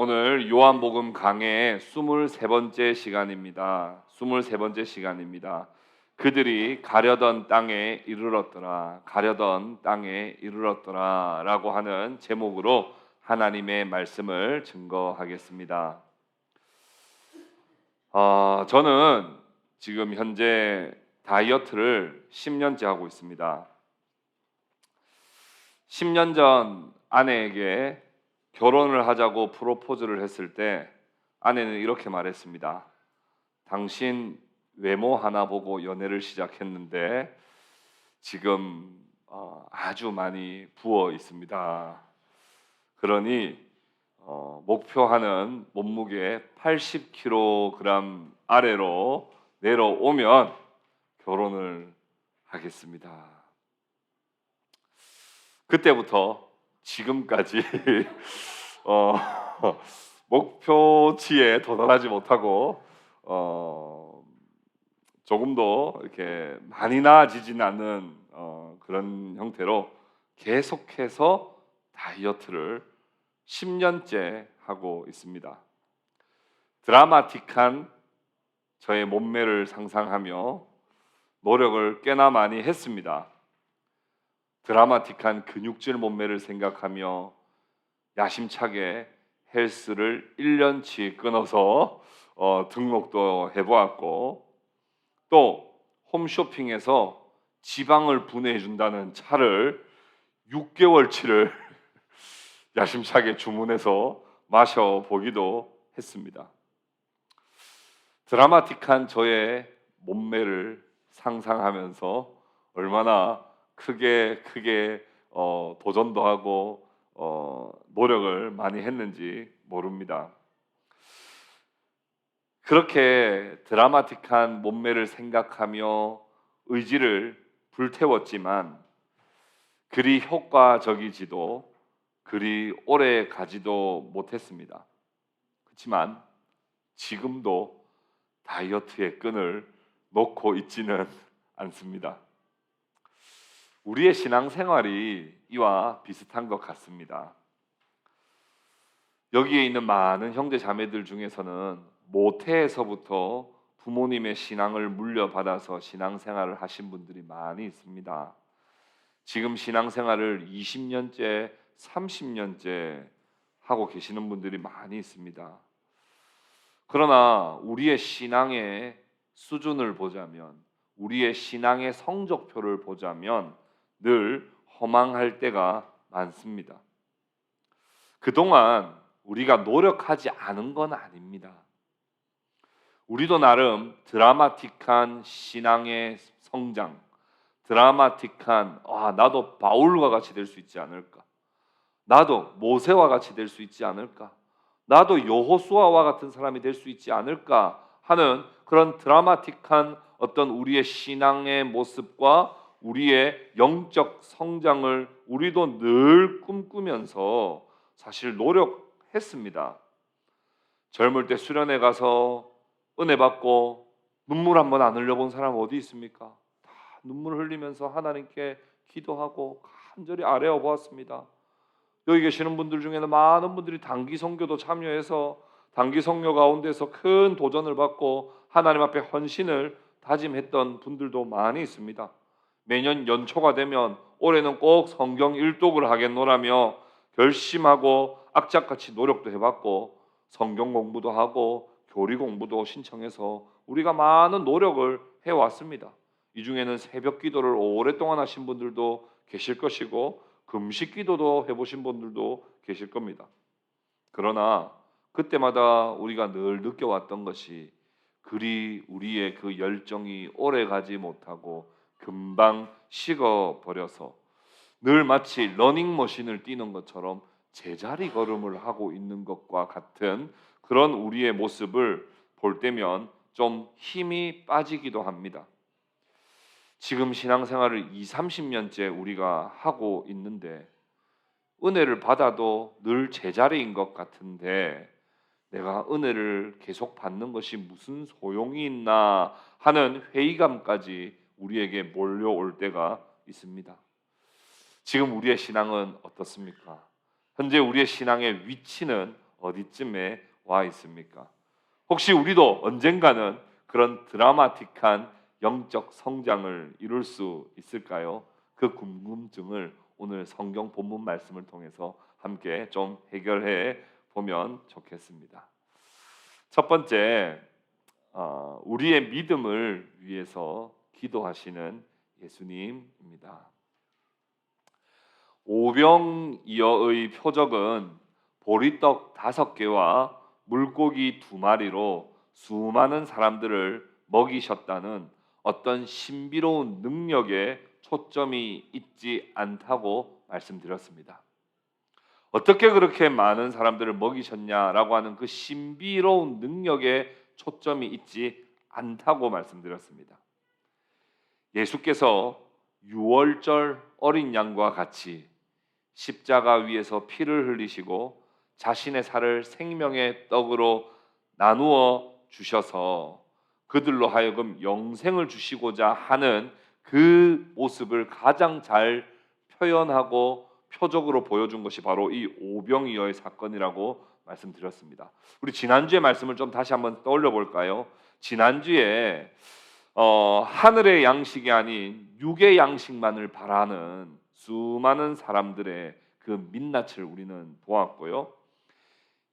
오늘 요한복음 강해의 23번째 시간입니다. 23번째 시간입니다. 그들이 가려던 땅에 이르렀더라. 가려던 땅에 이르렀더라 라고 하는 제목으로 하나님의 말씀을 증거하겠습니다. 저는 지금 현재 다이어트를 10년째 하고 있습니다. 10년 전 아내에게 결혼을 하자고 프로포즈를 했을 때 아내는 이렇게 말했습니다. 당신 외모 하나 보고 연애를 시작했는데 지금 아주 많이 부어 있습니다. 그러니 목표하는 몸무게 80kg 아래로 내려오면 결혼을 하겠습니다. 그때부터 지금까지 어, 목표치에 도달하지 못하고 조금도 이렇게 많이 나아지지는 않는 그런 형태로 계속해서 다이어트를 10년째 하고 있습니다. 드라마틱한 저의 몸매를 상상하며 노력을 꽤나 많이 했습니다. 드라마틱한 근육질 몸매를 생각하며 야심차게 헬스를 1년치 끊어서 등록도 해보았고, 또 홈쇼핑에서 지방을 분해해 준다는 차를 6개월치를 야심차게 주문해서 마셔보기도 했습니다. 드라마틱한 저의 몸매를 상상하면서 얼마나 크게 도전도 하고 노력을 많이 했는지 모릅니다. 그렇게 드라마틱한 몸매를 생각하며 의지를 불태웠지만 그리 효과적이지도 그리 오래 가지도 못했습니다. 그렇지만 지금도 다이어트의 끈을 놓고 있지는 않습니다. 우리의 신앙생활이 이와 비슷한 것 같습니다. 여기에 있는 많은 형제 자매들 중에서는 모태에서부터 부모님의 신앙을 물려받아서 신앙생활을 하신 분들이 많이 있습니다. 지금 신앙생활을 20년째, 30년째 하고 계시는 분들이 많이 있습니다. 그러나 우리의 신앙의 수준을 보자면, 우리의 신앙의 성적표를 보자면 늘 허망할 때가 많습니다. 그동안 우리가 노력하지 않은 건 아닙니다. 우리도 나름 드라마틱한 신앙의 성장, 드라마틱한 나도 바울과 같이 될 수 있지 않을까? 나도 모세와 같이 될 수 있지 않을까? 나도 여호수아와 같은 사람이 될 수 있지 않을까 하는 그런 드라마틱한 어떤 우리의 신앙의 모습과 우리의 영적 성장을 우리도 늘 꿈꾸면서 사실 노력했습니다. 젊을 때 수련회 가서 은혜 받고 눈물 한번 안 흘려본 사람 어디 있습니까? 다 눈물 흘리면서 하나님께 기도하고 간절히 아뢰어 보았습니다. 여기 계시는 분들 중에는 많은 분들이 단기 선교도 참여해서 단기 선교 가운데서 큰 도전을 받고 하나님 앞에 헌신을 다짐했던 분들도 많이 있습니다. 매년 연초가 되면 올해는 꼭 성경 일독을 하겠노라며 결심하고 악착같이 노력도 해봤고 성경 공부도 하고 교리 공부도 신청해서 우리가 많은 노력을 해왔습니다. 이 중에는 새벽 기도를 오랫동안 하신 분들도 계실 것이고 금식 기도도 해보신 분들도 계실 겁니다. 그러나 그때마다 우리가 늘 느껴왔던 것이 그리 우리의 그 열정이 오래 가지 못하고 금방 식어버려서 늘 마치 러닝머신을 뛰는 것처럼 제자리 걸음을 하고 있는 것과 같은 그런 우리의 모습을 볼 때면 좀 힘이 빠지기도 합니다. 지금 신앙생활을 20-30년째 우리가 하고 있는데 은혜를 받아도 늘 제자리인 것 같은데 내가 은혜를 계속 받는 것이 무슨 소용이 있나 하는 회의감까지 우리에게 몰려올 때가 있습니다. 지금 우리의 신앙은 어떻습니까? 현재 우리의 신앙의 위치는 어디쯤에 와 있습니까? 혹시 우리도 언젠가는 그런 드라마틱한 영적 성장을 이룰 수 있을까요? 그 궁금증을 오늘 성경 본문 말씀을 통해서 함께 좀 해결해 보면 좋겠습니다. 첫 번째, 우리의 믿음을 위해서 기도하시는 예수님입니다. 오병이어의 표적은 보리떡 5개와 물고기 2마리로 수많은 사람들을 먹이셨다는 어떤 신비로운 능력에 초점이 있지 않다고 말씀드렸습니다. 어떻게 그렇게 많은 사람들을 먹이셨냐라고 하는 그 신비로운 능력에 초점이 있지 않다고 말씀드렸습니다. 예수께서 유월절 어린 양과 같이 십자가 위에서 피를 흘리시고 자신의 살을 생명의 떡으로 나누어 주셔서 그들로 하여금 영생을 주시고자 하는 그 모습을 가장 잘 표현하고 표적으로 보여준 것이 바로 이 오병이어의 사건이라고 말씀드렸습니다. 우리 지난주의 말씀을 좀 다시 한번 떠올려 볼까요? 지난주에 하늘의 양식이 아닌 육의 양식만을 바라는 수많은 사람들의 그 민낯을 우리는 보았고요.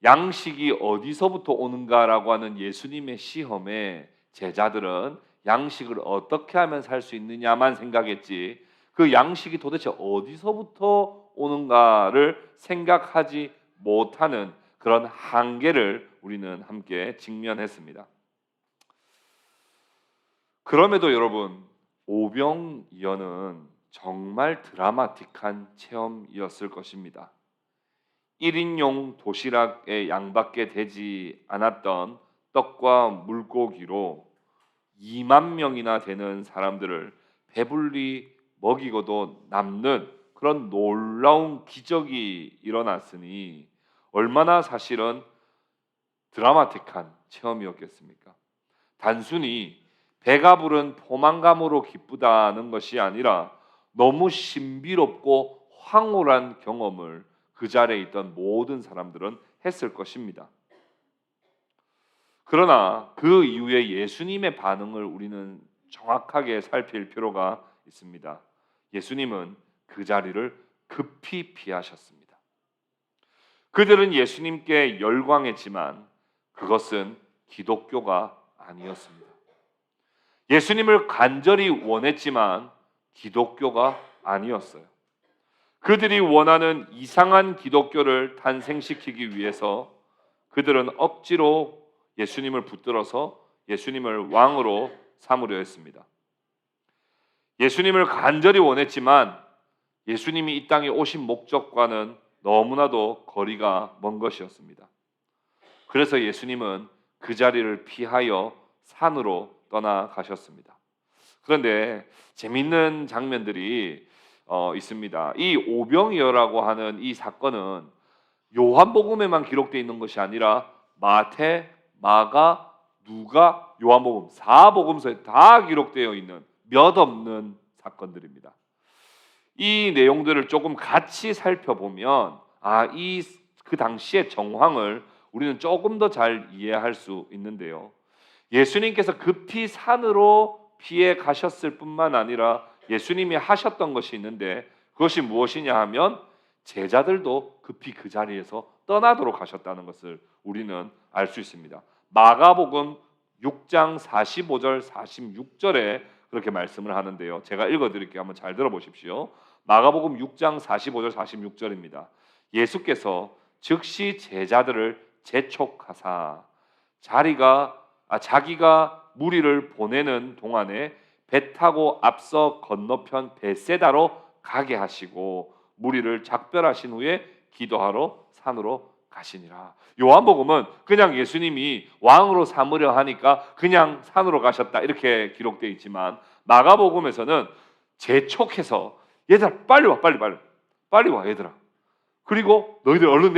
양식이 어디서부터 오는가라고 하는 예수님의 시험에 제자들은 양식을 어떻게 하면 살 수 있느냐만 생각했지 그 양식이 도대체 어디서부터 오는가를 생각하지 못하는 그런 한계를 우리는 함께 직면했습니다. 그럼에도 여러분, 오병이어는 정말 드라마틱한 체험이었을 것입니다. 1인용 도시락에 양밖에 되지 않았던 떡과 물고기로 2만 명이나 되는 사람들을 배불리 먹이고도 남는 그런 놀라운 기적이 일어났으니 얼마나 사실은 드라마틱한 체험이었겠습니까? 단순히 배가 부른 포만감으로 기쁘다는 것이 아니라 너무 신비롭고 황홀한 경험을 그 자리에 있던 모든 사람들은 했을 것입니다. 그러나 그 이후에 예수님의 반응을 우리는 정확하게 살필 필요가 있습니다. 예수님은 그 자리를 급히 피하셨습니다. 그들은 예수님께 열광했지만 그것은 기독교가 아니었습니다. 예수님을 간절히 원했지만 기독교가 아니었어요. 그들이 원하는 이상한 기독교를 탄생시키기 위해서 그들은 억지로 예수님을 붙들어서 예수님을 왕으로 삼으려 했습니다. 예수님을 간절히 원했지만 예수님이 이 땅에 오신 목적과는 너무나도 거리가 먼 것이었습니다. 그래서 예수님은 그 자리를 피하여 산으로 떠나가셨습니다. 그런데 재미있는 장면들이 있습니다. 이 오병이어라고 하는 이 사건은 요한복음에만 기록되어 있는 것이 아니라 마태, 마가, 누가, 요한복음 4복음서에 다 기록되어 있는 몇 없는 사건들입니다. 이 내용들을 조금 같이 살펴보면 그 당시의 정황을 우리는 조금 더 잘 이해할 수 있는데요. 예수님께서 급히 산으로 피해 가셨을 뿐만 아니라 예수님이 하셨던 것이 있는데 그것이 무엇이냐 하면 제자들도 급히 그 자리에서 떠나도록 하셨다는 것을 우리는 알 수 있습니다. 마가복음 6장 45절 46절에 그렇게 말씀을 하는데요. 제가 읽어드릴게요. 한번 잘 들어보십시오. 마가복음 6장 45절 46절입니다. 예수께서 즉시 제자들을 재촉하사 자기가 무리를 보내는 동안에 배 타고 앞서 건너편 벳세다로 가게 하시고 무리를 작별하신 후에 기도하러 산으로 가시니라. 요한복음은 그냥 예수님이 왕으로 삼으려 하니까 그냥 산으로 가셨다 이렇게 기록되어 있지만 마가복음에서는 재촉해서 얘들아 빨리 와 얘들아. 그리고 너희들 얼른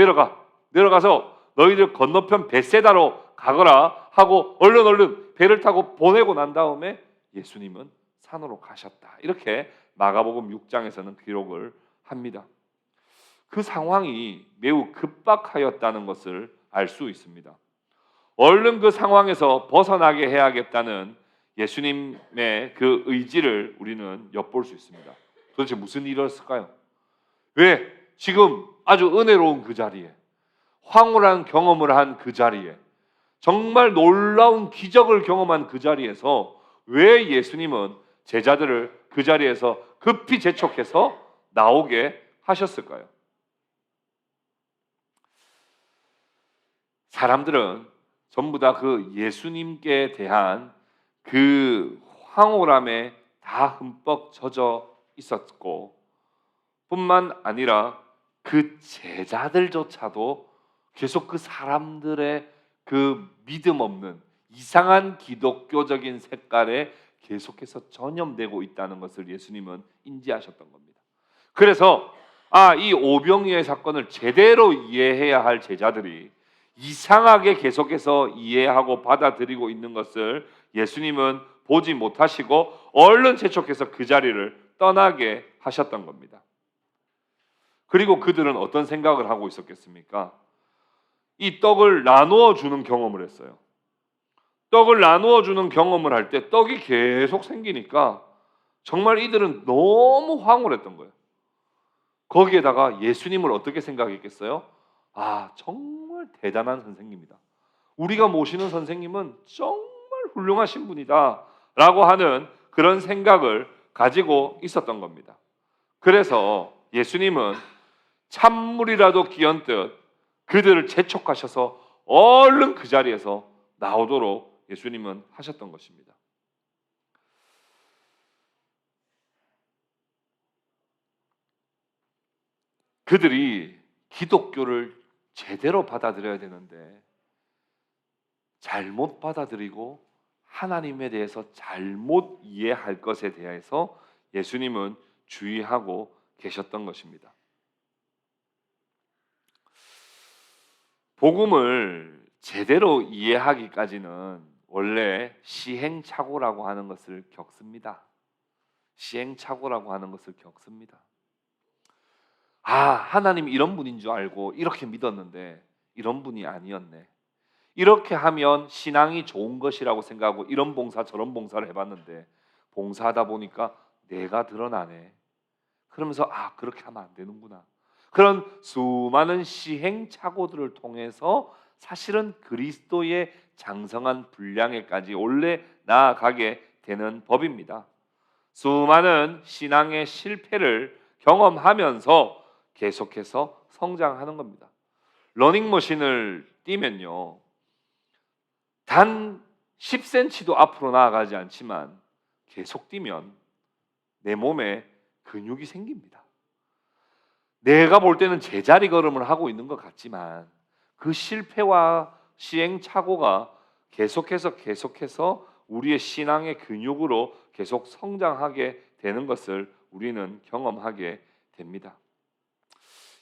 내려가서 너희들 건너편 벳세다로 가거라 하고 얼른 배를 타고 보내고 난 다음에 예수님은 산으로 가셨다. 이렇게 마가복음 6장에서는 기록을 합니다. 그 상황이 매우 급박하였다는 것을 알 수 있습니다. 얼른 그 상황에서 벗어나게 해야겠다는 예수님의 그 의지를 우리는 엿볼 수 있습니다. 도대체 무슨 일이었을까요? 왜 지금 아주 은혜로운 그 자리에, 황홀한 경험을 한 그 자리에, 정말 놀라운 기적을 경험한 그 자리에서 왜 예수님은 제자들을 그 자리에서 급히 재촉해서 나오게 하셨을까요? 사람들은 전부 다 그 예수님께 대한 그 황홀함에 다 흠뻑 젖어 있었고, 뿐만 아니라 그 제자들조차도 계속 그 사람들의 그 믿음 없는 이상한 기독교적인 색깔에 계속해서 전염되고 있다는 것을 예수님은 인지하셨던 겁니다. 그래서 이 오병이의 사건을 제대로 이해해야 할 제자들이 이상하게 계속해서 이해하고 받아들이고 있는 것을 예수님은 보지 못하시고 얼른 재촉해서 그 자리를 떠나게 하셨던 겁니다. 그리고 그들은 어떤 생각을 하고 있었겠습니까? 이 떡을 나누어 주는 경험을 했어요. 떡을 나누어 주는 경험을 할 때 떡이 계속 생기니까 정말 이들은 너무 황홀했던 거예요. 거기에다가 예수님을 어떻게 생각했겠어요? 정말 대단한 선생님이다. 우리가 모시는 선생님은 정말 훌륭하신 분이다 라고 하는 그런 생각을 가지고 있었던 겁니다. 그래서 예수님은 찬물이라도 끼얹듯 그들을 재촉하셔서 얼른 그 자리에서 나오도록 예수님은 하셨던 것입니다. 그들이 기독교를 제대로 받아들여야 되는데 잘못 받아들이고 하나님에 대해서 잘못 이해할 것에 대해서 예수님은 주의하고 계셨던 것입니다. 복음을 제대로 이해하기까지는 원래 시행착오라고 하는 것을 겪습니다. 시행착오라고 하는 것을 겪습니다. 하나님 이런 분인 줄 알고 이렇게 믿었는데 이런 분이 아니었네. 이렇게 하면 신앙이 좋은 것이라고 생각하고 이런 봉사 저런 봉사를 해봤는데 봉사하다 보니까 내가 드러나네. 그러면서 그렇게 하면 안 되는구나. 그런 수많은 시행착오들을 통해서 사실은 그리스도의 장성한 분량에까지 원래 나아가게 되는 법입니다. 수많은 신앙의 실패를 경험하면서 계속해서 성장하는 겁니다. 러닝머신을 뛰면요, 단 10cm도 앞으로 나아가지 않지만 계속 뛰면 내 몸에 근육이 생깁니다. 내가 볼 때는 제자리 걸음을 하고 있는 것 같지만 그 실패와 시행착오가 계속해서 우리의 신앙의 근육으로 계속 성장하게 되는 것을 우리는 경험하게 됩니다.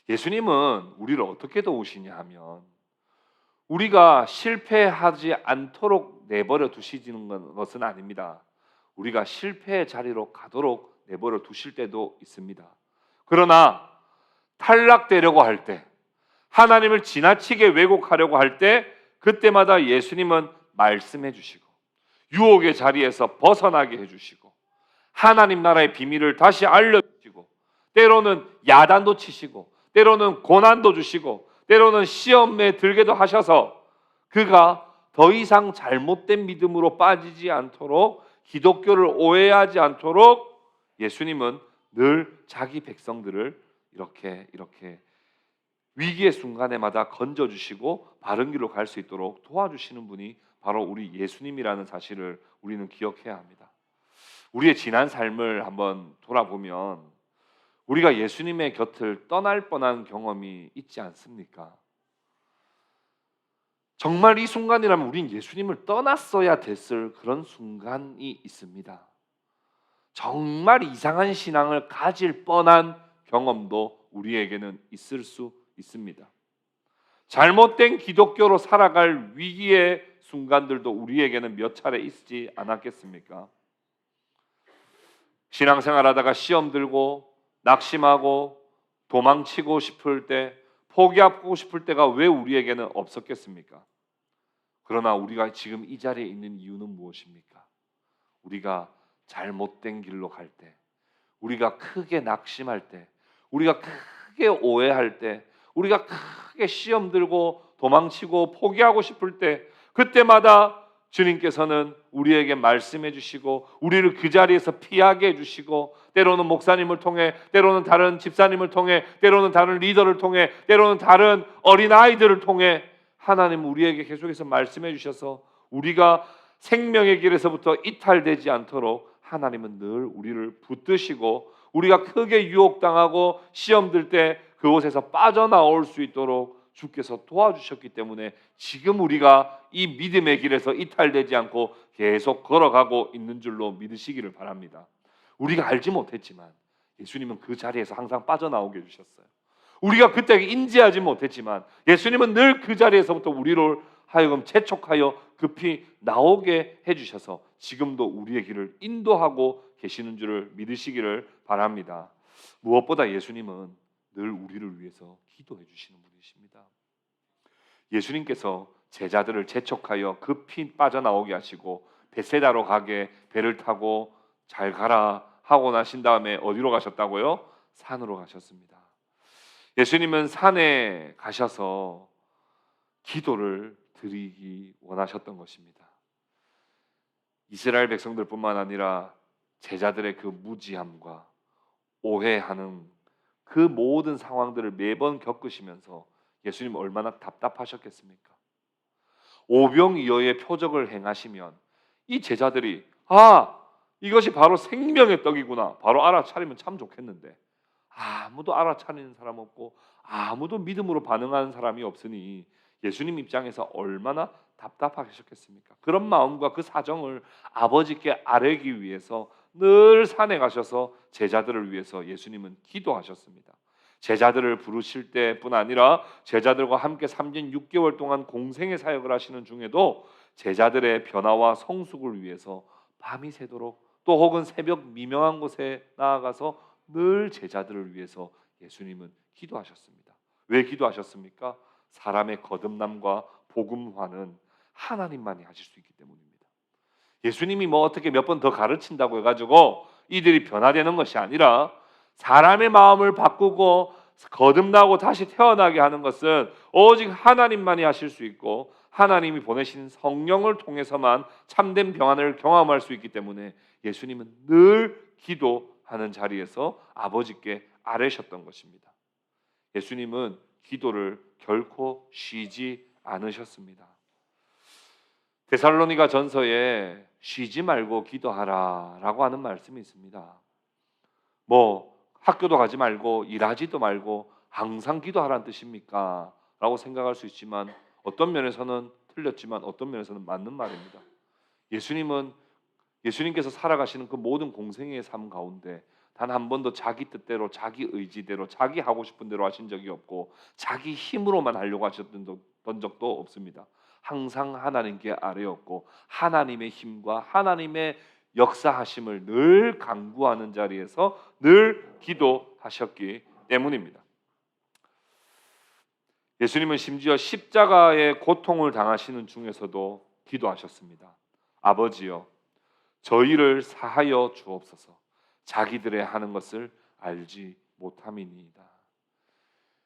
예수님은 우리를 어떻게 도우시냐 하면 우리가 실패하지 않도록 내버려 두시는 것은 아닙니다. 우리가 실패의 자리로 가도록 내버려 두실 때도 있습니다. 그러나 탈락되려고 할 때, 하나님을 지나치게 왜곡하려고 할 때 그때마다 예수님은 말씀해 주시고 유혹의 자리에서 벗어나게 해주시고 하나님 나라의 비밀을 다시 알려주시고 때로는 야단도 치시고 때로는 고난도 주시고 때로는 시험에 들게도 하셔서 그가 더 이상 잘못된 믿음으로 빠지지 않도록 기독교를 오해하지 않도록 예수님은 늘 자기 백성들을 이렇게 위기의 순간에마다 건져주시고 바른 길로 갈 수 있도록 도와주시는 분이 바로 우리 예수님이라는 사실을 우리는 기억해야 합니다. 우리의 지난 삶을 한번 돌아보면 우리가 예수님의 곁을 떠날 뻔한 경험이 있지 않습니까? 정말 이 순간이라면 우린 예수님을 떠났어야 됐을 그런 순간이 있습니다. 정말 이상한 신앙을 가질 뻔한 경험도 우리에게는 있을 수 있습니다. 잘못된 기독교로 살아갈 위기의 순간들도 우리에게는 몇 차례 있지 않았겠습니까? 신앙생활하다가 시험 들고 낙심하고 도망치고 싶을 때 포기하고 싶을 때가 왜 우리에게는 없었겠습니까? 그러나 우리가 지금 이 자리에 있는 이유는 무엇입니까? 우리가 잘못된 길로 갈 때, 우리가 크게 낙심할 때, 우리가 크게 오해할 때, 우리가 크게 시험 들고 도망치고 포기하고 싶을 때, 그때마다 주님께서는 우리에게 말씀해 주시고 우리를 그 자리에서 피하게 해 주시고, 때로는 목사님을 통해, 때로는 다른 집사님을 통해, 때로는 다른 리더를 통해, 때로는 다른 어린아이들을 통해 하나님 우리에게 계속해서 말씀해 주셔서 우리가 생명의 길에서부터 이탈되지 않도록 하나님은 늘 우리를 붙드시고, 우리가 크게 유혹당하고 시험 들 때 그곳에서 빠져나올 수 있도록 주께서 도와주셨기 때문에 지금 우리가 이 믿음의 길에서 이탈되지 않고 계속 걸어가고 있는 줄로 믿으시기를 바랍니다. 우리가 알지 못했지만 예수님은 그 자리에서 항상 빠져나오게 해주셨어요. 우리가 그때 인지하지 못했지만 예수님은 늘 그 자리에서부터 우리를 하여금 재촉하여 급히 나오게 해주셔서 지금도 우리의 길을 인도하고 계시는 줄을 믿으시기를 바랍니다. 무엇보다 예수님은 늘 우리를 위해서 기도해 주시는 분이십니다. 예수님께서 제자들을 재촉하여 급히 빠져나오게 하시고 베세다로 가게 배를 타고 잘 가라 하고 나신 다음에 어디로 가셨다고요? 산으로 가셨습니다. 예수님은 산에 가셔서 기도를 드리기 원하셨던 것입니다. 이스라엘 백성들뿐만 아니라 제자들의 그 무지함과 오해하는 그 모든 상황들을 매번 겪으시면서 예수님 얼마나 답답하셨겠습니까? 오병이어의 표적을 행하시면 이 제자들이 이것이 바로 생명의 떡이구나 바로 알아차리면 참 좋겠는데 아무도 알아차리는 사람 없고 아무도 믿음으로 반응하는 사람이 없으니 예수님 입장에서 얼마나 답답하셨겠습니까? 그런 마음과 그 사정을 아버지께 아뢰기 위해서 늘 산에 가셔서 제자들을 위해서 예수님은 기도하셨습니다. 제자들을 부르실 때뿐 아니라 제자들과 함께 3년 6개월 동안 공생의 사역을 하시는 중에도 제자들의 변화와 성숙을 위해서 밤이 새도록 또 혹은 새벽 미명한 곳에 나아가서 늘 제자들을 위해서 예수님은 기도하셨습니다. 왜 기도하셨습니까? 사람의 거듭남과 복음화는 하나님만이 하실 수 있기 때문입니다. 예수님이 어떻게 몇 번 더 가르친다고 해가지고 이들이 변화되는 것이 아니라 사람의 마음을 바꾸고 거듭나고 다시 태어나게 하는 것은 오직 하나님만이 하실 수 있고 하나님이 보내신 성령을 통해서만 참된 평안을 경험할 수 있기 때문에 예수님은 늘 기도하는 자리에서 아버지께 아뢰셨던 것입니다. 예수님은 기도를 결코 쉬지 않으셨습니다. 데살로니가 전서에 쉬지 말고 기도하라라고 하는 말씀이 있습니다. 학교도 가지 말고 일하지도 말고 항상 기도하라는 뜻입니까? 라고 생각할 수 있지만 어떤 면에서는 틀렸지만 어떤 면에서는 맞는 말입니다. 예수님께서 살아가시는 그 모든 공생의 삶 가운데 단 한 번도 자기 뜻대로 자기 의지대로 자기 하고 싶은 대로 하신 적이 없고 자기 힘으로만 하려고 하셨던 적도 없습니다. 항상 하나님께 아뢰었고 하나님의 힘과 하나님의 역사하심을 늘 간구하는 자리에서 늘 기도하셨기 때문입니다. 예수님은 심지어 십자가의 고통을 당하시는 중에서도 기도하셨습니다. 아버지여 저희를 사하여 주옵소서 자기들의 하는 것을 알지 못함이니이다.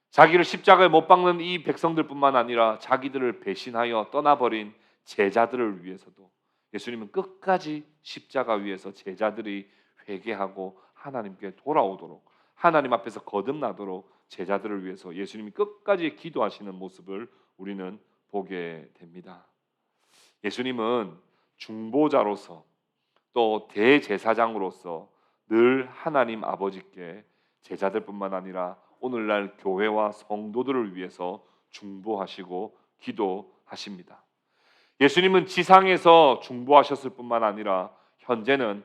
자기를 십자가에 못 박는 이 백성들뿐만 아니라 자기들을 배신하여 떠나버린 제자들을 위해서도 예수님은 끝까지 십자가 위에서 제자들이 회개하고 하나님께 돌아오도록 하나님 앞에서 거듭나도록 제자들을 위해서 예수님이 끝까지 기도하시는 모습을 우리는 보게 됩니다. 예수님은 중보자로서 또 대제사장으로서 늘 하나님 아버지께 제자들뿐만 아니라 오늘날 교회와 성도들을 위해서 중보하시고 기도하십니다. 예수님은 지상에서 중보하셨을 뿐만 아니라 현재는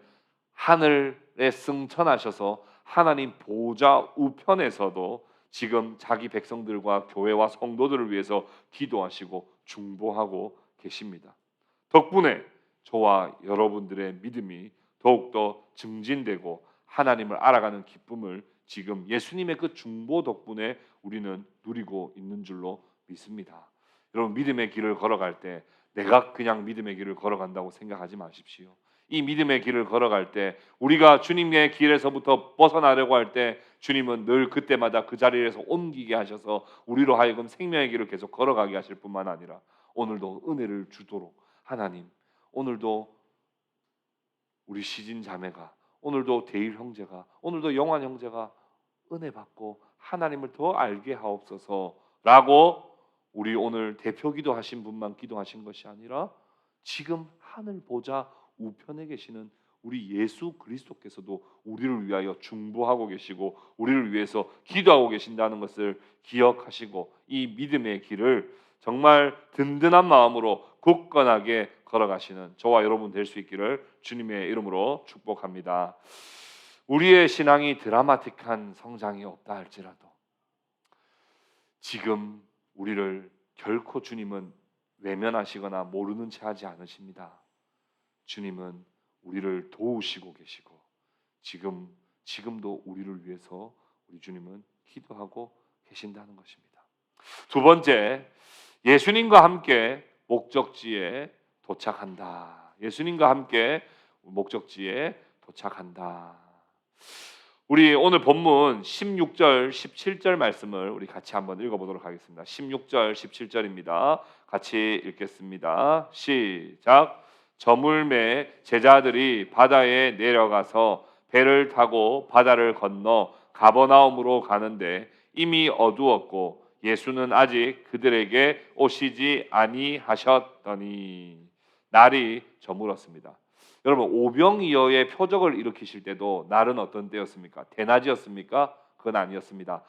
하늘에 승천하셔서 하나님 보좌 우편에서도 지금 자기 백성들과 교회와 성도들을 위해서 기도하시고 중보하고 계십니다. 덕분에 저와 여러분들의 믿음이 더욱더 증진되고 하나님을 알아가는 기쁨을 지금 예수님의 그 중보 덕분에 우리는 누리고 있는 줄로 믿습니다. 여러분, 믿음의 길을 걸어갈 때 내가 그냥 믿음의 길을 걸어간다고 생각하지 마십시오. 이 믿음의 길을 걸어갈 때 우리가 주님의 길에서부터 벗어나려고 할 때 주님은 늘 그때마다 그 자리에서 옮기게 하셔서 우리로 하여금 생명의 길을 계속 걸어가게 하실 뿐만 아니라 오늘도 은혜를 주도록 하나님, 오늘도 우리 시진 자매가, 오늘도 대일 형제가, 오늘도 영환 형제가 은혜 받고 하나님을 더 알게 하옵소서라고 우리 오늘 대표 기도하신 분만 기도하신 것이 아니라 지금 하늘 보좌 우편에 계시는 우리 예수 그리스도께서도 우리를 위하여 중보하고 계시고 우리를 위해서 기도하고 계신다는 것을 기억하시고 이 믿음의 길을 정말 든든한 마음으로 굳건하게 걸어가시는 저와 여러분 될 수 있기를 주님의 이름으로 축복합니다. 우리의 신앙이 드라마틱한 성장이 없다 할지라도 지금 우리를 결코 주님은 외면하시거나 모르는 채 하지 않으십니다. 주님은 우리를 도우시고 계시고 지금도 우리를 위해서 우리 주님은 기도하고 계신다는 것입니다. 두 번째, 예수님과 함께 목적지에 도착한다. 예수님과 함께 목적지에 도착한다. 우리 오늘 본문 16절, 17절 말씀을 우리 같이 한번 읽어보도록 하겠습니다. 16절, 17절입니다. 같이 읽겠습니다. 시작. 저물매 제자들이 바다에 내려가서 배를 타고 바다를 건너 가버나움으로 가는데 이미 어두웠고 예수는 아직 그들에게 오시지 아니하셨더니 날이 저물었습니다. 여러분, 오병이어의 표적을 일으키실 때도 날은 어떤 때였습니까? 대낮이었습니까? 그건 아니었습니다.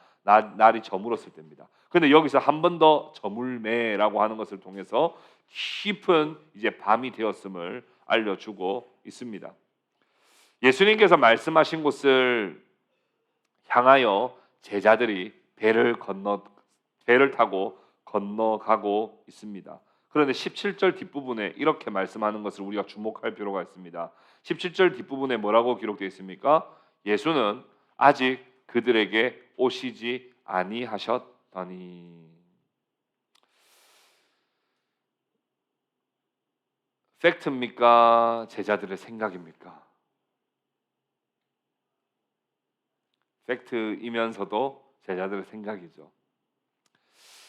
날이 저물었을 때입니다. 그런데 여기서 한 번 더 저물매라고 하는 것을 통해서 깊은 이제 밤이 되었음을 알려주고 있습니다. 예수님께서 말씀하신 곳을 향하여 제자들이 배를 타고 건너가고 있습니다. 그런데 17절 뒷부분에 이렇게 말씀하는 것을 우리가 주목할 필요가 있습니다. 17절 뒷부분에 뭐라고 기록되어 있습니까? 예수는 아직 그들에게 오시지 아니하셨더니. 팩트입니까? 제자들의 생각입니까? 팩트이면서도 제자들의 생각이죠.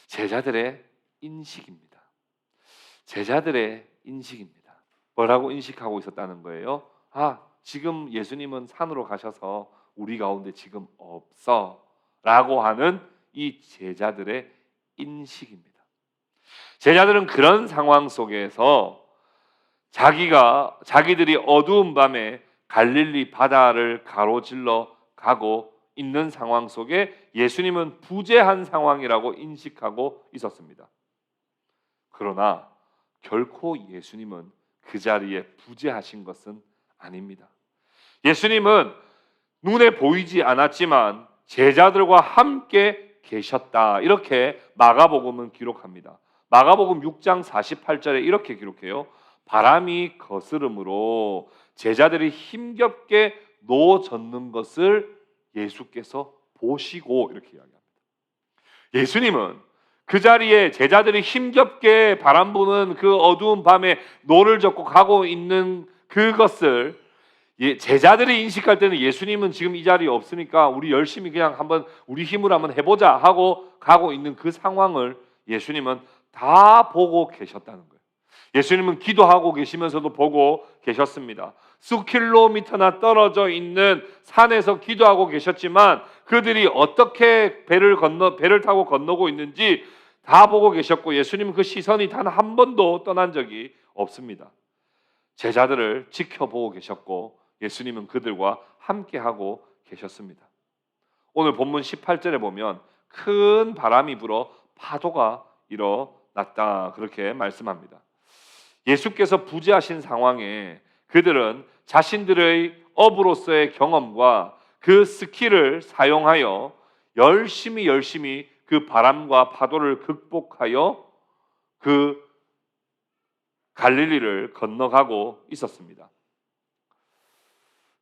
제자들의 인식입니다. 제자들의 인식입니다. 뭐라고 인식하고 있었다는 거예요? 지금 예수님은 산으로 가셔서 우리 가운데 지금 없어 라고 하는 이 제자들의 인식입니다. 제자들은 그런 상황 속에서 자기들이 어두운 밤에 갈릴리 바다를 가로질러 가고 있는 상황 속에 예수님은 부재한 상황이라고 인식하고 있었습니다. 그러나 결코 예수님은 그 자리에 부재하신 것은 아닙니다. 예수님은 눈에 보이지 않았지만 제자들과 함께 계셨다. 이렇게 마가복음은 기록합니다. 마가복음 6장 48절에 이렇게 기록해요. 바람이 거스름으로 제자들이 힘겹게 놓아졌는 것을 예수께서 보시고 이렇게 이야기합니다. 예수님은 그 자리에 제자들이 힘겹게 바람 부는 그 어두운 밤에 노를 젓고 가고 있는 그것을 제자들이 인식할 때는 예수님은 지금 이 자리에 없으니까 우리 열심히 그냥 한번 우리 힘으로 한번 해보자 하고 가고 있는 그 상황을 예수님은 다 보고 계셨다는 거예요. 예수님은 기도하고 계시면서도 보고 계셨습니다. 수킬로미터나 떨어져 있는 산에서 기도하고 계셨지만 그들이 어떻게 배를 타고 건너고 있는지 다 보고 계셨고 예수님은 그 시선이 단 한 번도 떠난 적이 없습니다. 제자들을 지켜보고 계셨고 예수님은 그들과 함께하고 계셨습니다. 오늘 본문 18절에 보면 큰 바람이 불어 파도가 일어났다 그렇게 말씀합니다. 예수께서 부재하신 상황에 그들은 자신들의 어부로서의 경험과 그 스킬을 사용하여 열심히 그 바람과 파도를 극복하여 그 갈릴리를 건너가고 있었습니다.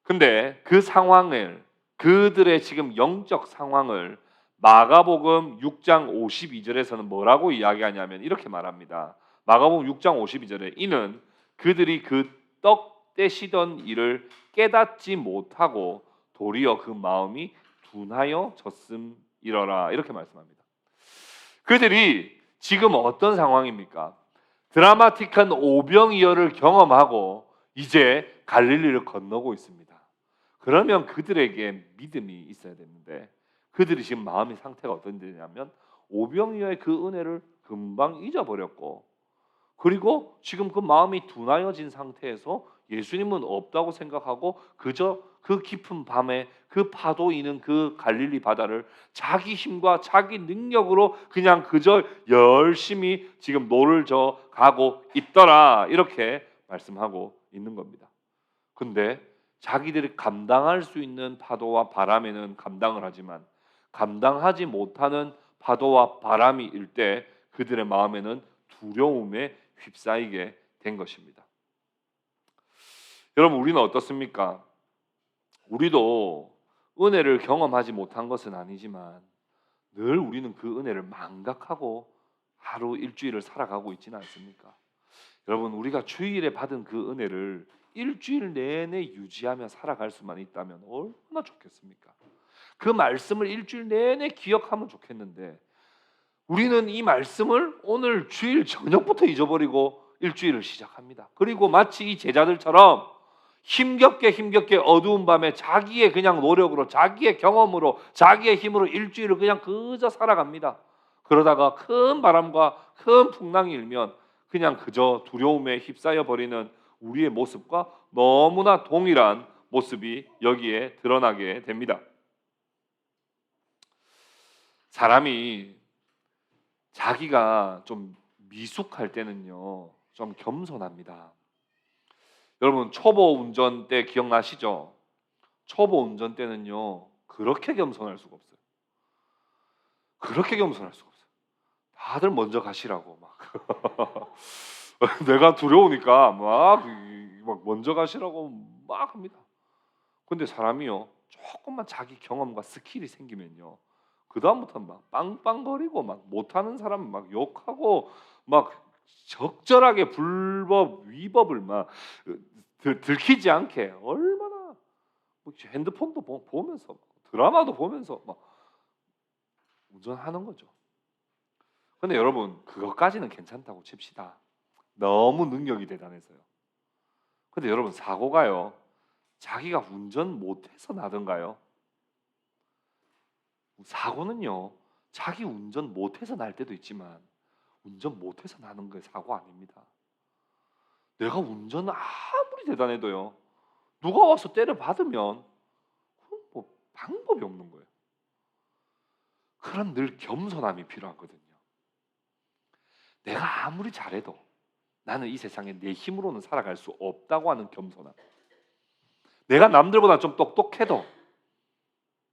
근데 그 상황을 그들의 지금 영적 상황을 마가복음 6장 52절에서는 뭐라고 이야기하냐면 이렇게 말합니다. 마가복음 6장 52절에 이는 그들이 그 떡 떼시던 일을 깨닫지 못하고 도리어 그 마음이 둔하여 졌음이러라 이렇게 말씀합니다. 그들이 지금 어떤 상황입니까? 드라마틱한 오병이어를 경험하고 이제 갈릴리를 건너고 있습니다. 그러면 그들에게 믿음이 있어야 되는데 그들이 지금 마음의 상태가 어떤 데냐면 오병이어의 그 은혜를 금방 잊어버렸고 그리고 지금 그 마음이 둔하여진 상태에서 예수님은 없다고 생각하고 그저 그 깊은 밤에 그 파도 이는 그 갈릴리 바다를 자기 힘과 자기 능력으로 그냥 그저 열심히 지금 노를 저 가고 있더라 이렇게 말씀하고 있는 겁니다. 근데 자기들이 감당할 수 있는 파도와 바람에는 감당을 하지만 감당하지 못하는 파도와 바람이 일 때 그들의 마음에는 두려움에 휩싸이게 된 것입니다. 여러분 우리는 어떻습니까? 우리도 은혜를 경험하지 못한 것은 아니지만 늘 우리는 그 은혜를 망각하고 하루 일주일을 살아가고 있지는 않습니까? 여러분 우리가 주일에 받은 그 은혜를 일주일 내내 유지하며 살아갈 수만 있다면 얼마나 좋겠습니까? 그 말씀을 일주일 내내 기억하면 좋겠는데 우리는 이 말씀을 오늘 주일 저녁부터 잊어버리고 일주일을 시작합니다. 그리고 마치 이 제자들처럼 힘겹게 어두운 밤에 자기의 그냥 노력으로 자기의 경험으로 자기의 힘으로 일주일을 그냥 그저 살아갑니다. 그러다가 큰 바람과 큰 풍랑이 일면 그냥 그저 두려움에 휩싸여 버리는 우리의 모습과 너무나 동일한 모습이 여기에 드러나게 됩니다. 사람이 자기가 좀 미숙할 때는요 좀 겸손합니다. 여러분 초보 운전 때 기억나시죠? 초보 운전 때는요 그렇게 겸손할 수가 없어요. 그렇게 겸손할 수가 없어요. 다들 먼저 가시라고 막 내가 두려우니까 막 먼저 가시라고 막 합니다. 근데 사람이요 조금만 자기 경험과 스킬이 생기면요 그 다음부터 막 빵빵거리고 막 못하는 사람 막 욕하고 막 적절하게 불법 위법을 막 들키지 않게 얼마나 핸드폰도 보면서 드라마도 보면서 막 운전하는 거죠. 근데 여러분 그것까지는 괜찮다고 칩시다. 너무 능력이 대단해서요. 근데 여러분 사고가요 자기가 운전 못해서 나던가요? 사고는요 자기 운전 못해서 날 때도 있지만 운전 못해서 나는 게 사고 아닙니다. 내가 운전 아무리 대단해도요 누가 와서 때려 받으면 그건 뭐 방법이 없는 거예요. 그런 늘 겸손함이 필요하거든요. 내가 아무리 잘해도 나는 이 세상에 내 힘으로는 살아갈 수 없다고 하는 겸손함. 내가 남들보다 좀 똑똑해도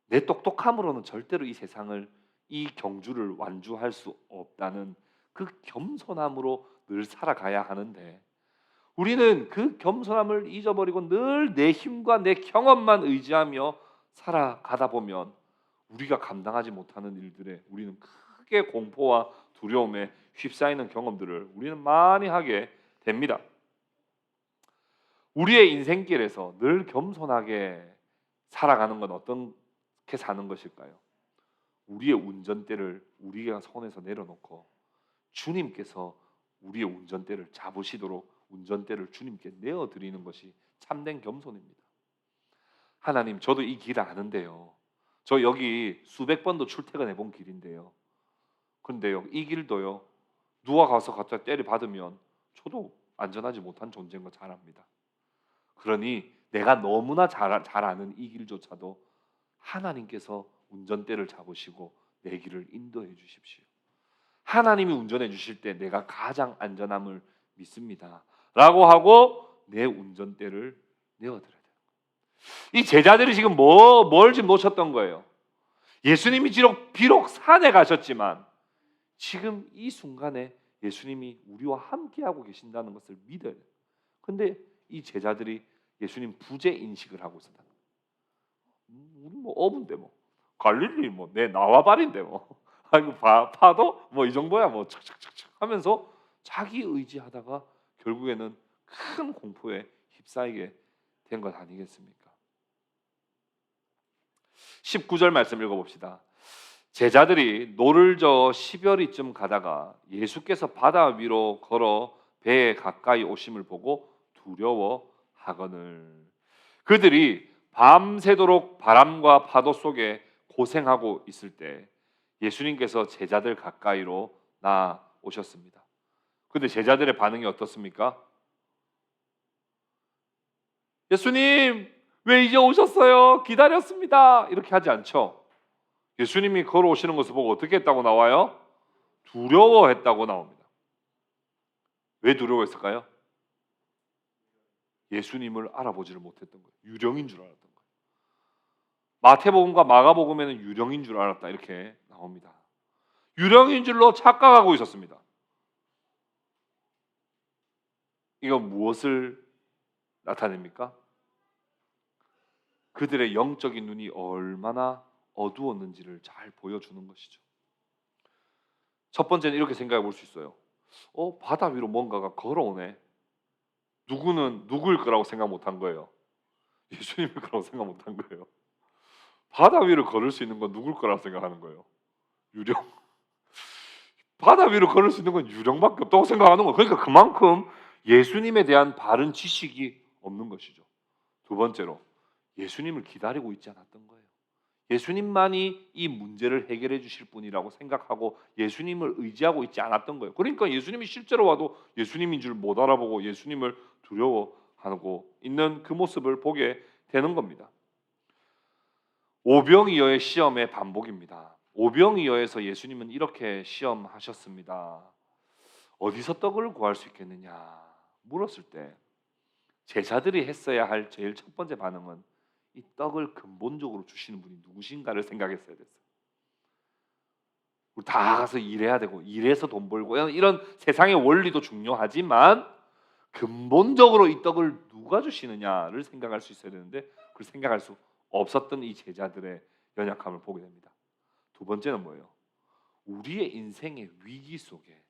내 똑똑함으로는 절대로 이 세상을 이 경주를 완주할 수 없다는 그 겸손함으로 늘 살아가야 하는데 우리는 그 겸손함을 잊어버리고 늘 내 힘과 내 경험만 의지하며 살아가다 보면 우리가 감당하지 못하는 일들에 우리는 크게 공포와 두려움에 휩싸이는 경험들을 우리는 많이 하게 됩니다. 우리의 인생길에서 늘 겸손하게 살아가는 건 어떻게 사는 것일까요? 우리의 운전대를 우리가 손에서 내려놓고 주님께서 우리의 운전대를 잡으시도록 운전대를 주님께 내어드리는 것이 참된 겸손입니다. 하나님 저도 이 길 아는데요 저 여기 수백 번도 출퇴근해 본 길인데요 근데요 이 길도요 누가 가서 갖다 때려 받으면 저도 안전하지 못한 존재인 거 잘 압니다. 그러니 내가 너무나 잘 아는 이 길조차도 하나님께서 운전대를 잡으시고 내 길을 인도해 주십시오. 하나님이 운전해 주실 때 내가 가장 안전함을 믿습니다 라고 하고 내 운전대를 내어드려야 돼요. 이 제자들이 지금 뭘 지금 놓쳤던 거예요? 예수님이 비록 산에 가셨지만 지금 이 순간에 예수님이 우리와 함께하고 계신다는 것을 믿어야 돼요. 근데 이 제자들이 예수님 부재 인식을 하고 있었다. 우리 뭐 어부인데 뭐 갈릴리 뭐 내 나와바리인데 뭐 아이고 파도 뭐 이 정도야 뭐 착착착착 하면서 자기 의지하다가 결국에는 큰 공포에 휩싸이게 된 것 아니겠습니까? 19절 말씀 읽어봅시다. 제자들이 노를 저어 10여리쯤 가다가 예수께서 바다 위로 걸어 배에 가까이 오심을 보고 두려워하거늘. 그들이 밤새도록 바람과 파도 속에 고생하고 있을 때 예수님께서 제자들 가까이로 나오셨습니다. 근데 제자들의 반응이 어떻습니까? 예수님, 왜 이제 오셨어요? 기다렸습니다. 이렇게 하지 않죠. 예수님이 걸어오시는 것을 보고 어떻게 했다고 나와요? 두려워했다고 나옵니다. 왜 두려워했을까요? 예수님을 알아보지를 못했던 거예요. 유령인 줄 알았던 거예요. 마태복음과 마가복음에는 유령인 줄 알았다 이렇게 나옵니다. 유령인 줄로 착각하고 있었습니다. 이거 무엇을 나타냅니까? 그들의 영적인 눈이 얼마나 어두웠는지를 잘 보여주는 것이죠. 첫 번째는 이렇게 생각해 볼 수 있어요. 바다 위로 뭔가가 걸어오네. 누구는 누구일 거라고 생각 못한 거예요. 예수님일 거라고 생각 못한 거예요. 바다 위를 걸을 수 있는 건 누굴 거라고 생각하는 거예요. 유령. 바다 위로 걸을 수 있는 건 유령밖에 없다고 생각하는 거예요. 그러니까 그만큼 예수님에 대한 바른 지식이 없는 것이죠. 두 번째로 예수님을 기다리고 있지 않았던 거예요. 예수님만이 이 문제를 해결해 주실 분이라고 생각하고 예수님을 의지하고 있지 않았던 거예요. 그러니까 예수님이 실제로 와도 예수님인 줄 못 알아보고 예수님을 두려워하고 있는 그 모습을 보게 되는 겁니다. 오병이어의 시험의 반복입니다. 오병이어에서 예수님은 이렇게 시험하셨습니다. 어디서 떡을 구할 수 있겠느냐 물었을 때 제자들이 했어야 할 제일 첫 번째 반응은 이 떡을 근본적으로 주시는 분이 누구신가를 생각했어야 됐어요. 우리 다 가서 일해야 되고 일해서 돈 벌고 이런 세상의 원리도 중요하지만 근본적으로 이 떡을 누가 주시느냐를 생각할 수 있어야 되는데 그걸 생각할 수 없었던 이 제자들의 연약함을 보게 됩니다. 두 번째는 뭐예요? 우리의 인생의 위기 속에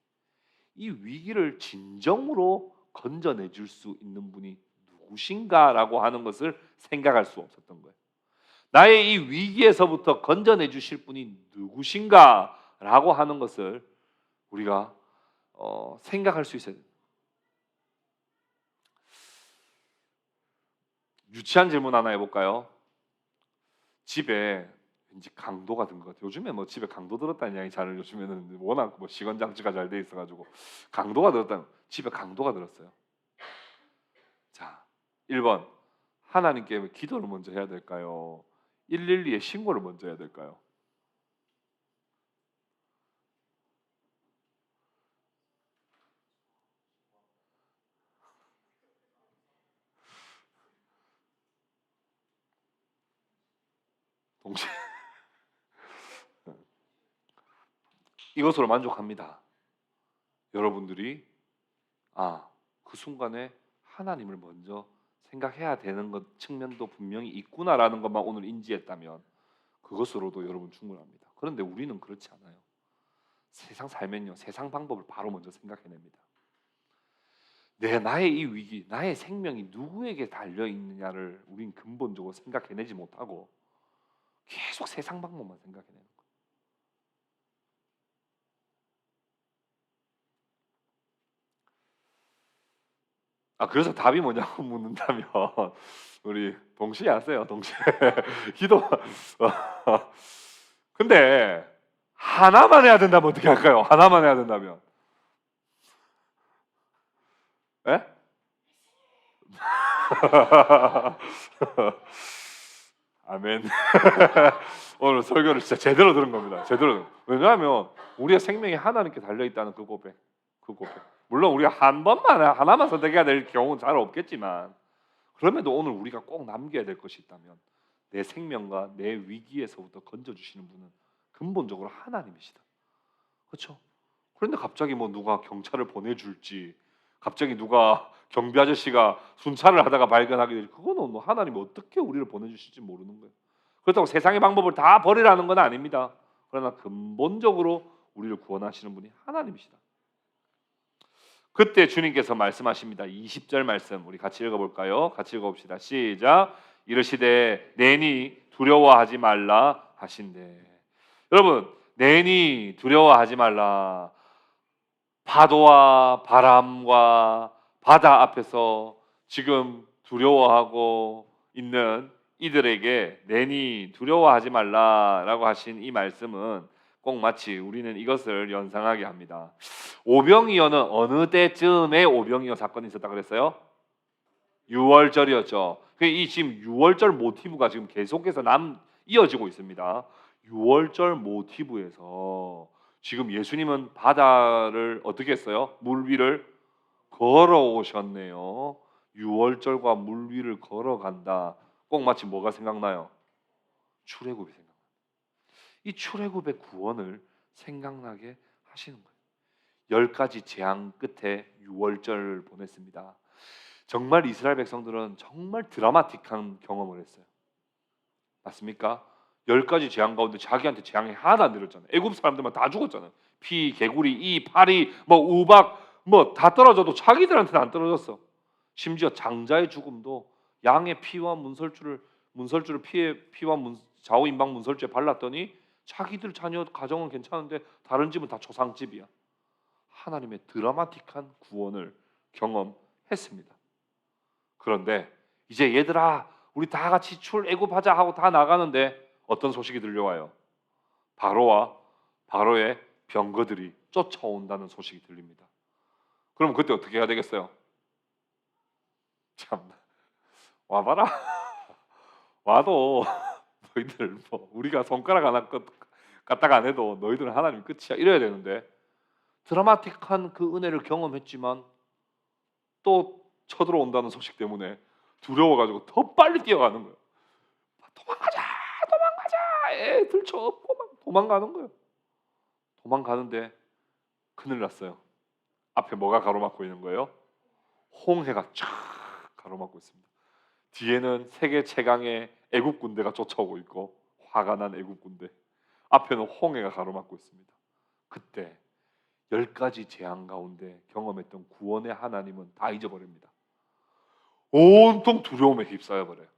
이 위기를 진정으로 건져내줄 수 있는 분이 누구신가라고 하는 것을 생각할 수 없었던 거예요. 나의 이 위기에서부터 건져내 주실 분이 누구신가라고 하는 것을 우리가 생각할 수 있어야 돼요. 유치한 질문 하나 해볼까요? 집에 왠지 강도가 든 것 같아요. 요즘에 뭐 집에 강도 들었다는 이야기 잘 요즘에는 워낙 뭐 시건 장치가 잘 돼 있어가지고 강도가 들었다는 집에 강도가 들었어요. 자, 1번 하나님께 기도를 먼저 해야 될까요? 112에 신고를 먼저 해야 될까요? 동시에 이것으로 만족합니다. 여러분들이 그 순간에 하나님을 먼저 생각해야 되는 것 측면도 분명히 있구나라는 것만 오늘 인지했다면 그것으로도 여러분 충분합니다. 그런데 우리는 그렇지 않아요. 세상 살면요, 세상 방법을 바로 먼저 생각해냅니다. 나의 이 위기, 나의 생명이 누구에게 달려 있느냐를 우린 근본적으로 생각해내지 못하고 계속 세상 방법만 생각해내는 거예요. 그래서 답이 뭐냐고 묻는다면 우리 동시에 하세요. 동시에 기도. 근데 하나만 해야 된다면 어떻게 할까요? 하나만 해야 된다면, 예? 아멘. 오늘 설교를 진짜 제대로 들은 겁니다. 제대로. 왜냐하면 우리의 생명이 하나님께 달려 있다는 그 고백. 물론 우리가 하나만 선택해야 될 경우는 잘 없겠지만 그럼에도 오늘 우리가 꼭 남겨야 될 것이 있다면 내 생명과 내 위기에서부터 건져주시는 분은 근본적으로 하나님이시다. 그렇죠? 그런데 갑자기 뭐 누가 경찰을 보내줄지, 갑자기 누가 경비 아저씨가 순찰을 하다가 발견하게 될지, 그거는 뭐 하나님이 어떻게 우리를 보내주실지 모르는 거예요. 그렇다고 세상의 방법을 다 버리라는 건 아닙니다. 그러나 근본적으로 우리를 구원하시는 분이 하나님이시다. 그때 주님께서 말씀하십니다. 20절 말씀 우리 같이 읽어볼까요? 같이 읽어봅시다. 시작. 이르시되 내니 두려워하지 말라 하신대. 여러분, 내니 두려워하지 말라. 파도와 바람과 바다 앞에서 지금 두려워하고 있는 이들에게 내니 두려워하지 말라라고 하신 이 말씀은 꼭 마치 우리는 이것을 연상하게 합니다. 오병이어는 어느 때쯤에 오병이어 사건이 있었다 그랬어요? 6월절이었죠. 이 지금 6월절 모티브가 지금 계속해서 이어지고 있습니다. 6월절 모티브에서 지금 예수님은 바다를 어떻게 했어요? 물 위를 걸어오셨네요. 6월절과 물 위를 걸어간다. 꼭 마치 뭐가 생각나요? 출애굽이 생각나요. 이 출애굽의 구원을 생각나게 하시는 거예요. 10가지 재앙 끝에 6월절 보냈습니다. 정말 이스라엘 백성들은 정말 드라마틱한 경험을 했어요. 맞습니까? 10가지 재앙 가운데 자기한테 재앙이 하나도 안 내렸잖아요. 애굽 사람들만 다 죽었잖아요. 피, 개구리, 이, 파리, 우박 다 떨어져도 자기들한테는 안 떨어졌어. 심지어 장자의 죽음도 양의 피와 문설주를 피와 좌우 임박 문설주에 발랐더니 자기들 자녀 가정은 괜찮은데 다른 집은 다 조상집이야. 하나님의 드라마틱한 구원을 경험했습니다. 그런데 이제 얘들아 우리 다 같이 출애굽하자 하고 다 나가는데 어떤 소식이 들려와요? 바로의 병거들이 쫓아온다는 소식이 들립니다. 그럼 그때 어떻게 해야 되겠어요? 참 와봐라. 와도 너희들 우리가 손가락 하나 까딱 안 해도 너희들은 하나님 끝이야 이래야 되는데 드라마틱한 그 은혜를 경험했지만 또 쳐들어온다는 소식 때문에 두려워가지고 더 빨리 뛰어가는 거예요. 도망가자. 애 들쳐업고 막 도망가는 거예요. 도망가는데 큰일 났어요. 앞에 뭐가 가로막고 있는 거예요? 홍해가 쫙 가로막고 있습니다. 뒤에는 세계 최강의 애국 군대가 쫓아오고 있고 화가 난 애국 군대. 앞에는 홍해가 가로막고 있습니다. 그때 10가지 재앙 가운데 경험했던 구원의 하나님은 다 잊어버립니다. 온통 두려움에 휩싸여 버려요.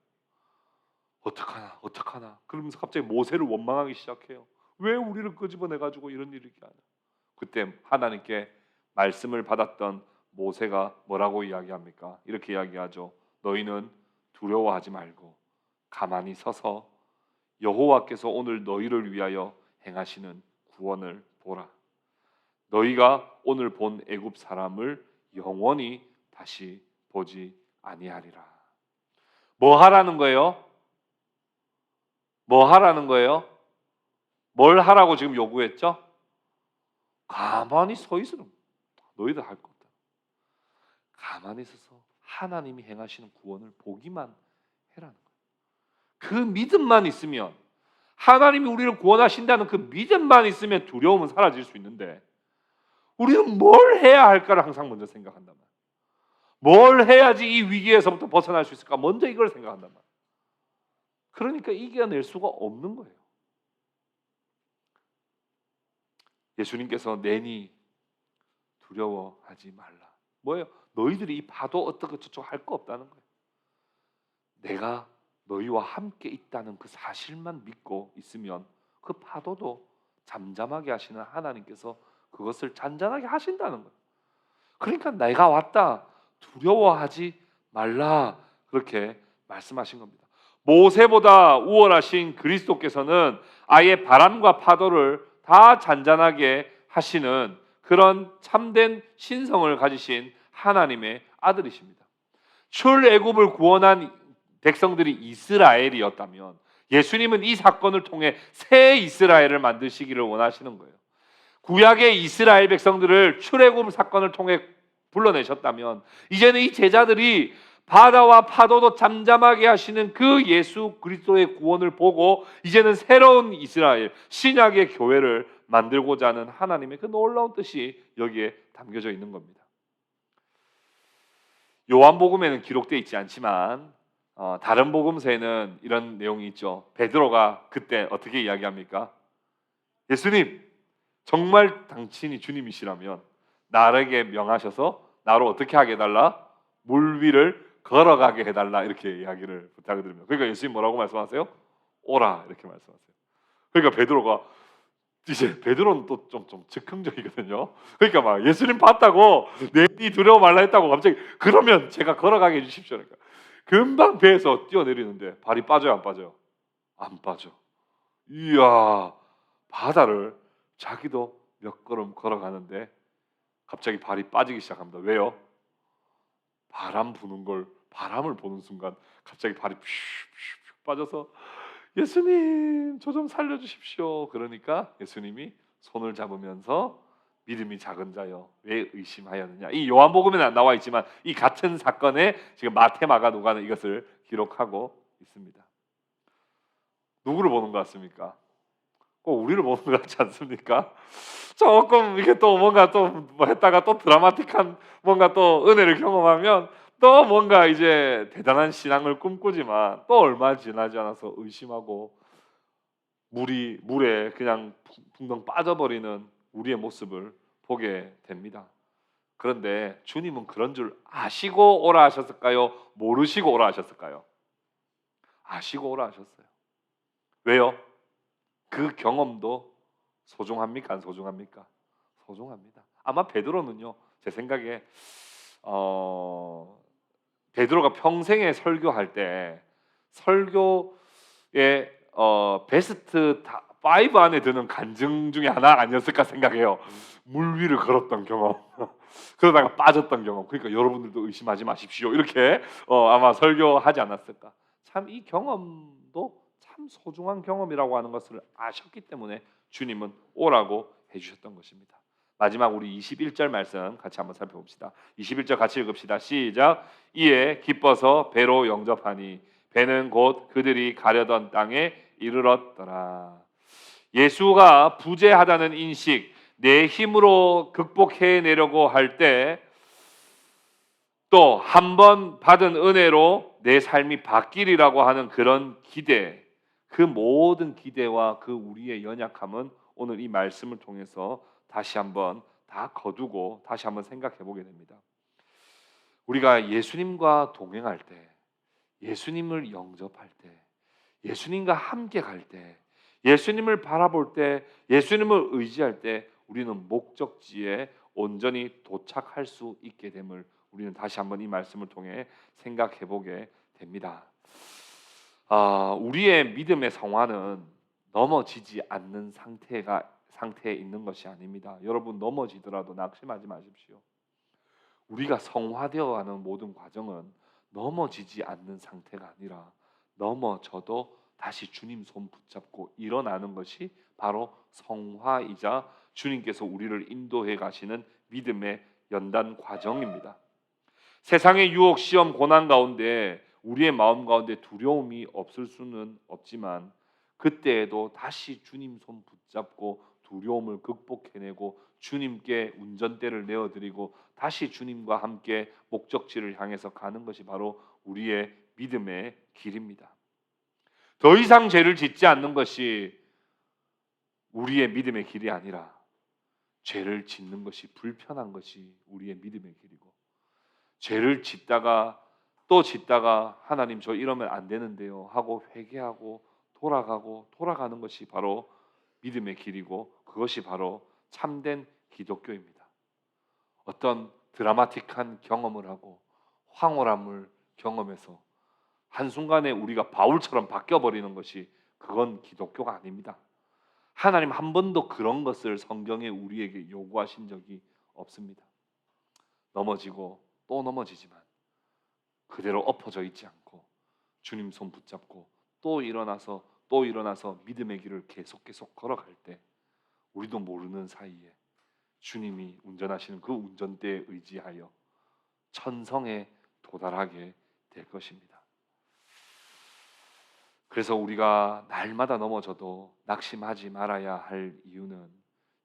어떡하나 그러면서 갑자기 모세를 원망하기 시작해요. 왜 우리를 끄집어내가지고 이런 일을 하냐. 그때 하나님께 말씀을 받았던 모세가 뭐라고 이야기합니까? 이렇게 이야기하죠. 너희는 두려워하지 말고 가만히 서서 여호와께서 오늘 너희를 위하여 행하시는 구원을 보라. 너희가 오늘 본 애굽 사람을 영원히 다시 보지 아니하리라. 뭐 하라는 거예요? 뭘 하라고 지금 요구했죠? 가만히 서 있으라고. 너희들 할 거 없다. 가만히 서서 하나님이 행하시는 구원을 보기만 해라는 거예요. 그 믿음만 있으면, 하나님이 우리를 구원하신다는 그 믿음만 있으면 두려움은 사라질 수 있는데 우리는 뭘 해야 할까를 항상 먼저 생각한단 말이에요. 뭘 해야지 이 위기에서부터 벗어날 수 있을까? 먼저 이걸 생각한단 말이에요. 그러니까 이겨낼 수가 없는 거예요. 예수님께서 내니 두려워하지 말라. 뭐예요? 너희들이 이 파도 어떻게 저쪽 할 거 없다는 거예요. 내가 너희와 함께 있다는 그 사실만 믿고 있으면 그 파도도 잠잠하게 하시는 하나님께서 그것을 잔잔하게 하신다는 거예요. 그러니까 내가 왔다. 두려워하지 말라. 그렇게 말씀하신 겁니다. 모세보다 우월하신 그리스도께서는 아예 바람과 파도를 다 잔잔하게 하시는 그런 참된 신성을 가지신 하나님의 아들이십니다. 출애굽을 구원한 백성들이 이스라엘이었다면 예수님은 이 사건을 통해 새 이스라엘을 만드시기를 원하시는 거예요. 구약의 이스라엘 백성들을 출애굽 사건을 통해 불러내셨다면 이제는 이 제자들이 바다와 파도도 잠잠하게 하시는 그 예수 그리스도의 구원을 보고 이제는 새로운 이스라엘, 신약의 교회를 만들고자 하는 하나님의 그 놀라운 뜻이 여기에 담겨져 있는 겁니다. 요한복음에는 기록되어 있지 않지만 다른 복음서에는 이런 내용이 있죠. 베드로가 그때 어떻게 이야기합니까? 예수님, 정말 당신이 주님이시라면 나에게 명하셔서 나를 어떻게 하게 해달라? 물 위를 걸어가게 해달라. 이렇게 이야기를 부탁을 드립니다. 그러니까 예수님 뭐라고 말씀하세요? 오라, 이렇게 말씀하세요. 그러니까 베드로가, 이제 베드로는 또 좀 즉흥적이거든요. 그러니까 막 예수님 봤다고 내니 두려워 말라 했다고 갑자기 그러면 제가 걸어가게 해주십시오. 그러니까 금방 배에서 뛰어내리는데 발이 빠져요, 안 빠져요? 안 빠져. 이야, 바다를 자기도 몇 걸음 걸어가는데 갑자기 발이 빠지기 시작합니다. 왜요? 바람을 보는 순간 갑자기 발이 퓨 빠져서 예수님 저 좀 살려주십시오. 그러니까 예수님이 손을 잡으면서 믿음이 작은 자여 왜 의심하였느냐. 이 요한복음에는 나와 있지만 이 같은 사건에 지금 마태, 마가, 누가는 이것을 기록하고 있습니다. 누구를 보는 것 같습니까? 꼭 우리를 보는 것 같지 않습니까? 조금 이게 또 뭔가 또 뭐 했다가 또 드라마틱한 뭔가 또 은혜를 경험하면 또 뭔가 이제 대단한 신앙을 꿈꾸지만 또 얼마 지나지 않아서 의심하고 물에 그냥 붕덩 빠져버리는 우리의 모습을 보게 됩니다. 그런데 주님은 그런 줄 아시고 오라 하셨을까요? 모르시고 오라 하셨을까요? 아시고 오라 하셨어요. 왜요? 그 경험도 소중합니까? 안 소중합니까? 소중합니다. 아마 베드로는요, 제 생각에 베드로가 평생에 설교할 때 설교의 베스트 5 안에 드는 간증 중에 하나 아니었을까 생각해요. 물 위를 걸었던 경험, 그러다가 빠졌던 경험. 그러니까 여러분들도 의심하지 마십시오. 이렇게 아마 설교하지 않았을까. 참 이 경험도 참 소중한 경험이라고 하는 것을 아셨기 때문에 주님은 오라고 해주셨던 것입니다. 마지막 우리 21절 말씀 같이 한번 살펴봅시다. 21절 같이 읽읍시다. 시작. 이에 기뻐서 배로 영접하니 배는 곧 그들이 가려던 땅에 이르렀더라. 예수가 부재하다는 인식, 내 힘으로 극복해내려고 할 때 또 한 번 받은 은혜로 내 삶이 바뀌리라고 하는 그런 기대, 그 모든 기대와 그 우리의 연약함은 오늘 이 말씀을 통해서 다시 한번 다 거두고 다시 한번 생각해 보게 됩니다. 우리가 예수님과 동행할 때, 예수님을 영접할 때, 예수님과 함께 갈 때, 예수님을 바라볼 때, 예수님을 의지할 때 우리는 목적지에 온전히 도착할 수 있게 됨을 우리는 다시 한번 이 말씀을 통해 생각해 보게 됩니다. 우리의 믿음의 성화는 넘어지지 않는 상태에 있는 것이 아닙니다. 여러분 넘어지더라도 낙심하지 마십시오. 우리가 성화되어가는 모든 과정은 넘어지지 않는 상태가 아니라 넘어져도 다시 주님 손 붙잡고 일어나는 것이 바로 성화이자 주님께서 우리를 인도해 가시는 믿음의 연단 과정입니다. 세상의 유혹, 시험, 고난 가운데 우리의 마음 가운데 두려움이 없을 수는 없지만 그때에도 다시 주님 손 붙잡고 두려움을 극복해내고 주님께 운전대를 내어드리고 다시 주님과 함께 목적지를 향해서 가는 것이 바로 우리의 믿음의 길입니다. 더 이상 죄를 짓지 않는 것이 우리의 믿음의 길이 아니라 죄를 짓는 것이 불편한 것이 우리의 믿음의 길이고 죄를 짓다가 또 짓다가 하나님 저 이러면 안 되는데요 하고 회개하고 돌아가고 돌아가는 것이 바로 믿음의 길이고 그것이 바로 참된 기독교입니다. 어떤 드라마틱한 경험을 하고 황홀함을 경험해서 한순간에 우리가 바울처럼 바뀌어버리는 것이 그건 기독교가 아닙니다. 하나님 한 번도 그런 것을 성경에 우리에게 요구하신 적이 없습니다. 넘어지고 또 넘어지지만 그대로 엎어져 있지 않고 주님 손 붙잡고 또 일어나서 믿음의 길을 계속 걸어갈 때 우리도 모르는 사이에 주님이 운전하시는 그 운전대에 의지하여 천성에 도달하게 될 것입니다. 그래서 우리가 날마다 넘어져도 낙심하지 말아야 할 이유는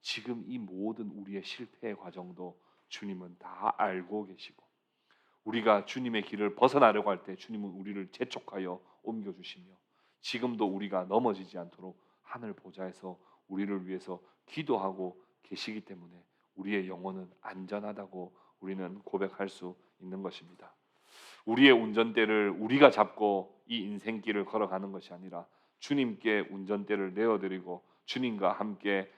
지금 이 모든 우리의 실패의 과정도 주님은 다 알고 계시고 우리가 주님의 길을 벗어나려고 할 때 주님은 우리를 재촉하여 옮겨주시며 지금도 우리가 넘어지지 않도록 하늘 보좌에서 우리를 위해서 기도하고 계시기 때문에 우리의 영혼은 안전하다고 우리는 고백할 수 있는 것입니다. 우리의 운전대를 우리가 잡고 이 인생길을 걸어가는 것이 아니라 주님께 운전대를 내어드리고 주님과 함께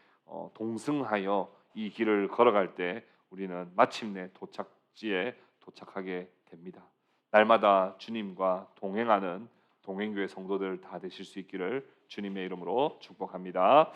동승하여 이 길을 걸어갈 때 우리는 마침내 도착지에 도착하게 됩니다. 날마다 주님과 동행하는 동행교회 성도들 다 되실 수 있기를 주님의 이름으로 축복합니다.